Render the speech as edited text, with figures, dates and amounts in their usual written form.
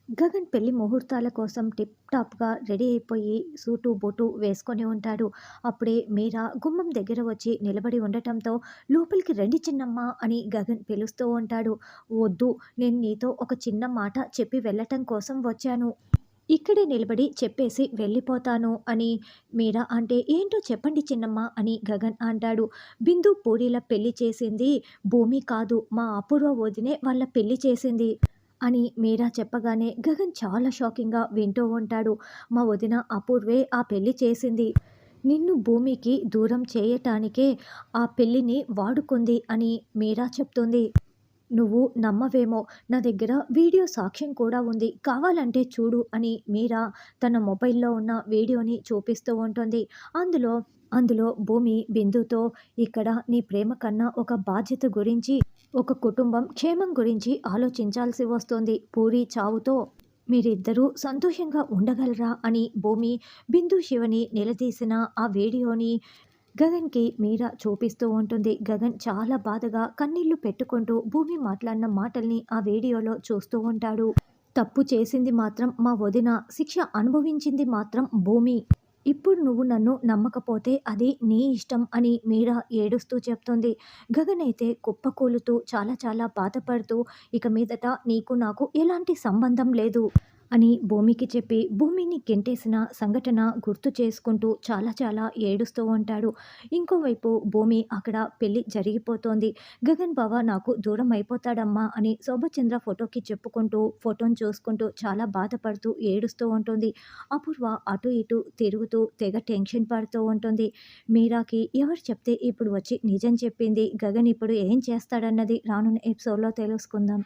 గగన్ పెళ్లి ముహూర్తాల కోసం tip టాప్‌గా ready అయిపోయి సూటు, బూటు వేసుకొని ఉంటాడు. అప్పుడే మీరా గుమ్మం దగ్గర వచ్చి నిలబడి ఉండటంతో, "లోపలికి రండి చిన్నమ్మా" అని గగన్ పిలుస్తూ ఉంటాడు. "వద్దు, నేను నీతో ఒక చిన్న మాట చెప్పి వెళ్ళటం కోసం వచ్చాను. ఇక్కడే నిలబడి చెప్పేసి వెళ్ళిపోతాను" అని మీరా అంటే, "ఏంటో చెప్పండి చిన్నమ్మా" అని గగన్ అంటాడు. "బిందు, పూరీల పెళ్లి చేసింది భూమి కాదు, మా అపూర్వ వదినే వాళ్ళ పెళ్లి చేసింది" అని మీరా చెప్పగానే గగన్ చాలా షాకింగ్‌గా వింటూ ఉంటాడు. "మా వదిన అపూర్వే ఆ పెళ్లి చేసింది. నిన్ను భూమికి దూరం చేయటానికే ఆ పెళ్లిని వాడుకుంది" అని మీరా చెప్తుంది. "నువ్వు నమ్మవేమో, నా దగ్గర వీడియో సాక్ష్యం కూడా ఉంది. కావాలంటే చూడు" అని మీరా తన మొబైల్‌లో ఉన్న వీడియోని చూపిస్తూ ఉంటుంది. అందులో అందులో భూమి బిందుతో, "ఇక్కడ నీ ప్రేమ కన్నా ఒక బాధ్యత గురించి, ఒక కుటుంబం క్షేమం గురించి ఆలోచించాల్సి వస్తోంది. పూరి చావుతో మీరిద్దరూ సంతోషంగా ఉండగలరా" అని భూమి బిందు, శివని నిలదీసిన ఆ వీడియోని గగన్‌కి మీరా చూపిస్తూ ఉంటుంది. గగన్ చాలా బాధగా కన్నీళ్లు పెట్టుకుంటూ భూమి మాట్లాడిన మాటల్ని ఆ వీడియోలో చూస్తూ ఉంటాడు. "తప్పు చేసింది మాత్రం మా వదిన, శిక్ష అనుభవించింది మాత్రం భూమి. ఇప్పుడు నువ్వు నన్ను నమ్మకపోతే అది నీ ఇష్టం" అని మీరా ఏడుస్తూ చెప్తుంది. గగన్ అయితే కుప్పకూలుతూ చాలా చాలా బాధపడుతూ, "ఇక మీదట నీకు నాకు ఎలాంటి సంబంధం లేదు" అని భూమికి చెప్పి, భూమిని గెంటేసిన సంఘటన గుర్తు చేసుకుంటూ చాలా చాలా ఏడుస్తూ ఉంటాడు. ఇంకోవైపు భూమి అక్కడ పెళ్లి జరిగిపోతోంది. "గగన్ బావ నాకు దూరం అయిపోతాడమ్మా" అని శోభచంద్ర ఫోటోకి చెప్పుకుంటూ, ఫోటోని చూసుకుంటూ చాలా బాధపడుతూ ఏడుస్తూ ఉంటుంది. అపూర్వ అటు ఇటు తిరుగుతూ తెగ టెన్షన్ పడుతూ ఉంటుంది. మీరాకి ఎవరు చెప్తే ఇప్పుడు వచ్చి నిజం చెప్పింది, గగన్ ఇప్పుడు ఏం చేస్తాడన్నది రానున్న ఎపిసోడ్‌లో తెలుసుకుందాం.